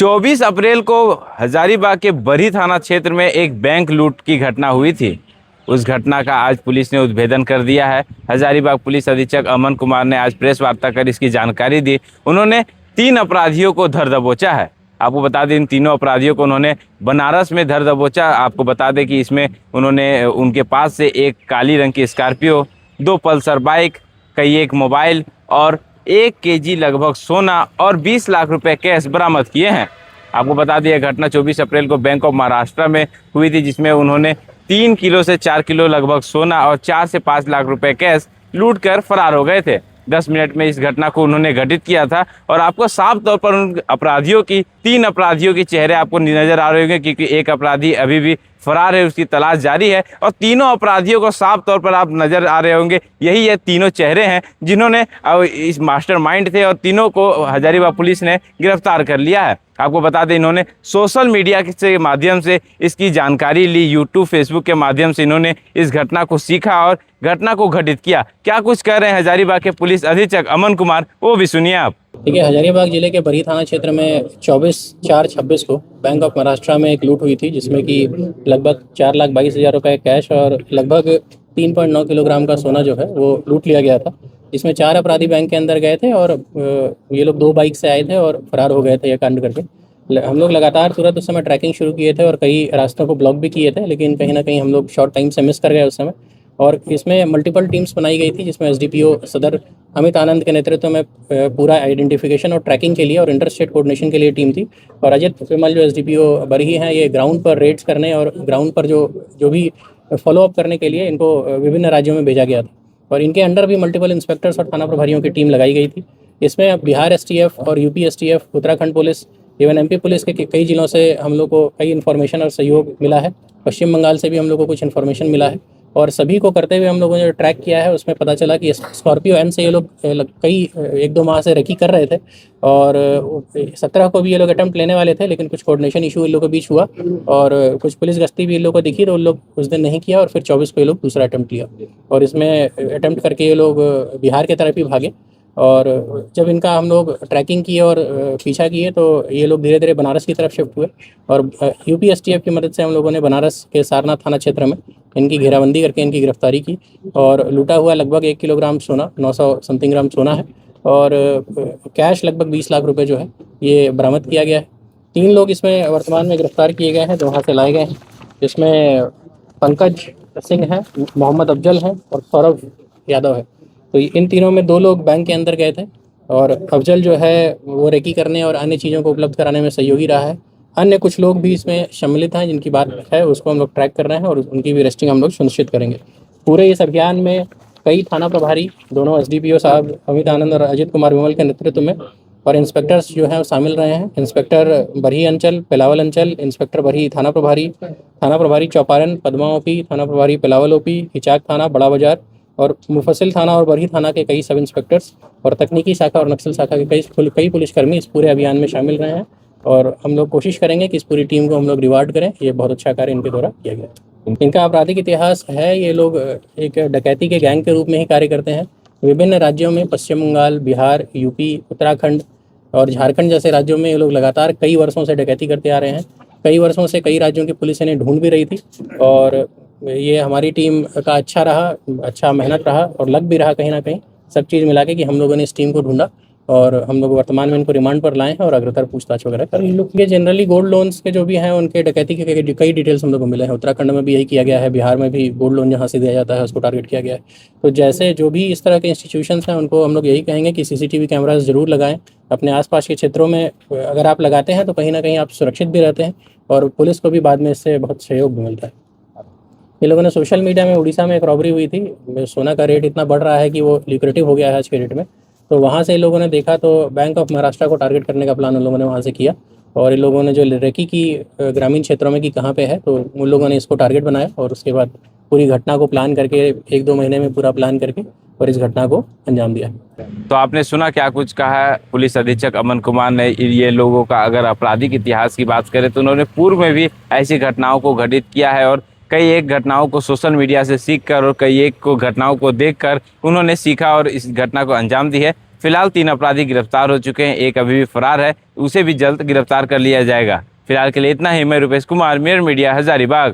24 अप्रैल को हजारीबाग के बरही थाना क्षेत्र में एक बैंक लूट की घटना हुई थी। उस घटना का आज पुलिस ने उद्भेदन कर दिया है। हजारीबाग पुलिस अधीक्षक अमन कुमार ने आज प्रेस वार्ता कर इसकी जानकारी दी। उन्होंने 3 अपराधियों को धर दबोचा है। आपको बता दें, इन तीनों अपराधियों को उन्होंने बनारस में धर दबोचा। आपको बता दें कि इसमें उन्होंने उनके पास से एक काली रंग की स्कॉर्पियो, 2 पल्सर बाइक, कई एक मोबाइल और 1 केजी लगभग सोना और 20 लाख रुपए कैश बरामद किए हैं। आपको बता दें, यह घटना 24 अप्रैल को बैंक ऑफ महाराष्ट्र में हुई थी, जिसमें उन्होंने 3 किलो से 4 किलो लगभग सोना और 4 से 5 लाख रुपए कैश लूट कर फरार हो गए थे। 10 मिनट में इस घटना को उन्होंने घटित किया था और आपको साफ तौर पर उन अपराधियों की 3 अपराधियों के चेहरे आपको नजर आ रहे होंगे, क्योंकि एक अपराधी अभी भी फरार है, उसकी तलाश जारी है और तीनों अपराधियों को साफ तौर पर आप नजर आ रहे होंगे। यही ये तीनों चेहरे हैं जिन्होंने इस मास्टरमाइंड थे और तीनों को हजारीबाग पुलिस ने गिरफ्तार कर लिया है। आपको बता दें, इन्होंने सोशल मीडिया के माध्यम से इसकी जानकारी ली, यूट्यूब फेसबुक के माध्यम से इन्होंने इस घटना को सीखा और घटना को घटित किया। क्या कुछ कह रहे हैं हजारीबाग के पुलिस अधीक्षक अमन कुमार, वो भी सुनिए आप। देखिए, हजारीबाग जिले के बरही थाना क्षेत्र में 24/4/26 को बैंक ऑफ महाराष्ट्र में एक लूट हुई थी, जिसमें कि लगभग 4,22,000 रुपए कैश और लगभग 3.9 किलोग्राम का सोना जो है वो लूट लिया गया था। इसमें 4 अपराधी बैंक के अंदर गए थे और ये लोग 2 बाइक से आए थे और फरार हो गए थे ये कांड करके। हम लोग लगातार तुरंत उस समय ट्रैकिंग शुरू किए थे और कई रास्तों को ब्लॉक भी किए थे, लेकिन कहीं ना कहीं हम लोग शॉर्ट टाइम से मिस कर गए उस समय। और इसमें मल्टीपल टीम्स बनाई गई थी, जिसमें एसडीपीओ सदर अमित आनंद के नेतृत्व में पूरा आइडेंटिफिकेशन और ट्रैकिंग के लिए और इंटर स्टेट कोऑर्डिनेशन के लिए टीम थी। और अजित विमल जो एसडीपीओ बरही हैं, ये ग्राउंड पर रेड्स करने और ग्राउंड पर जो भी फॉलोअप करने के लिए इनको विभिन्न राज्यों में भेजा गया था। और इनके अंडर भी मल्टीपल इंस्पेक्टर्स और थाना प्रभारियों की टीम लगाई गई थी। इसमें बिहार एसटीएफ और UP STF, Uttarakhand police, even MP police के कई जिलों से हम लोग को कई इन्फॉर्मेशन और सहयोग मिला है। पश्चिम बंगाल से भी हम लोग को कुछ इन्फॉर्मेशन मिला है और सभी को करते हुए हम लोगों ने जो ट्रैक किया है उसमें पता चला कि स्कॉर्पियो एन से ये लोग कई 1-2 माह से रेकी कर रहे थे और 17 को भी ये लोग अटेम्प्ट लेने वाले थे, लेकिन कुछ कोऑर्डिनेशन इशू इन लोगों के बीच हुआ और कुछ पुलिस गश्ती भी इन लोगों को दिखी तो उन लोग उस दिन नहीं किया और फिर 24 को ये लोग दूसरा अटेम्प्ट लिया और इसमें अटेम्प्ट करके ये लोग बिहार की तरफ ही भागे। और जब इनका हम लोग ट्रैकिंग किए और पीछा किए तो ये लोग धीरे धीरे बनारस की तरफ शिफ्ट हुए और यूपी एसटीएफ की मदद से हम लोगों ने बनारस के सारनाथ थाना क्षेत्र में इनकी घेराबंदी करके इनकी गिरफ्तारी की और लूटा हुआ लगभग 1 किलोग्राम सोना, 900 समथिंग ग्राम सोना है और कैश लगभग 20 लाख रुपए जो है ये बरामद किया गया है। 3 लोग इसमें वर्तमान में गिरफ्तार किए गए हैं, जो वहाँ से लाए गए हैं। इसमें पंकज सिंह है, मोहम्मद अफजल है और सौरभ यादव है। तो इन तीनों में 2 लोग बैंक के अंदर गए थे और अफजल जो है वो रेकी करने और अन्य चीज़ों को उपलब्ध कराने में सहयोगी रहा है। अन्य कुछ लोग भी इसमें सम्मिलित हैं जिनकी बात है उसको हम लोग ट्रैक कर रहे हैं और उनकी भी रेस्टिंग हम लोग सुनिश्चित करेंगे। पूरे इस अभियान में कई थाना प्रभारी, दोनों एसडीपीओ साहब अमित आनंद और अजित कुमार विमल के नेतृत्व में और इंस्पेक्टर्स जो हैं वो शामिल रहे हैं। इंस्पेक्टर बरही अंचल, पेलावल अंचल, इंस्पेक्टर बरही थाना प्रभारी चौपारण, पद्मा ओपी, थाना प्रभारी पेलावल ओपी, हिचाक थाना, बड़ा बाजार और मुफस्सिल थाना और बरही थाना के कई सब इंस्पेक्टर्स और तकनीकी शाखा और नक्सल शाखा के कई पुलिसकर्मी इस पूरे अभियान में शामिल रहे हैं और हम लोग कोशिश करेंगे कि इस पूरी टीम को हम लोग रिवार्ड करें। ये बहुत अच्छा कार्य इनके द्वारा किया गया। इनका आपराधिक इतिहास है, ये लोग एक डकैती के गैंग के रूप में ही कार्य करते हैं। विभिन्न राज्यों में, पश्चिम बंगाल, बिहार, यूपी, उत्तराखंड और झारखंड जैसे राज्यों में ये लोग लगातार कई वर्षों से डकैती करते आ रहे हैं। कई वर्षों से कई राज्यों की पुलिस इन्हें ढूंढ भी रही थी और ये हमारी टीम का अच्छा मेहनत रहा और लग भी रहा कहीं ना कहीं, सब चीज़ मिला के कि हम लोगों ने इस टीम को ढूंढा और हम लोग वर्तमान में इनको रिमांड पर लाए हैं और अग्रतर पूछताछ वगैरह कर रहे हैं। ये जनरली गोल्ड लोन्स के जो भी हैं उनके डकैती के कई डिटेल्स हम लोग को मिले हैं। उत्तराखंड में भी यही किया गया है, बिहार में भी गोल्ड लोन जहाँ से दिया जाता है उसको टारगेट किया गया है। तो जैसे जो भी इस तरह के इंस्टीट्यूशंस हैं उनको हम लोग यही कहेंगे कि सीसीटीवी कैमराज ज़रूर लगाएं अपने आसपास के क्षेत्रों में। अगर आप लगाते हैं तो कहीं ना कहीं आप सुरक्षित भी रहते हैं और पुलिस को भी बाद में इससे बहुत सहयोग भी मिलता है। ये लोगों ने सोशल मीडिया में उड़ीसा में एक रॉबरी हुई थी, सोना का रेट इतना बढ़ रहा है कि वो ल्यूक्रेटिव हो गया है आज के डेट में, तो वहाँ से इन लोगों ने देखा तो बैंक ऑफ महाराष्ट्र को टारगेट करने का प्लान उन लोगों ने वहाँ से किया और इन लोगों ने जो रेकी की ग्रामीण क्षेत्रों में कि कहाँ पे है तो उन लोगों ने इसको टारगेट बनाया और उसके बाद पूरी घटना को प्लान करके 1-2 महीने में पूरा प्लान करके और इस घटना को अंजाम दिया। तो आपने सुना क्या कुछ कहा है पुलिस अधीक्षक अमन कुमार ने। ये लोगों का अगर आपराधिक इतिहास की बात करें तो उन्होंने पूर्व में भी ऐसी घटनाओं को घटित किया है और कई एक घटनाओं को सोशल मीडिया से सीखकर और कई एक को घटनाओं को देखकर उन्होंने सीखा और इस घटना को अंजाम दी है। फिलहाल 3 अपराधी गिरफ्तार हो चुके हैं, एक अभी भी फरार है, उसे भी जल्द गिरफ्तार कर लिया जाएगा। फिलहाल के लिए इतना ही। मैं रुपेश कुमार, मेयर मीडिया, हजारीबाग।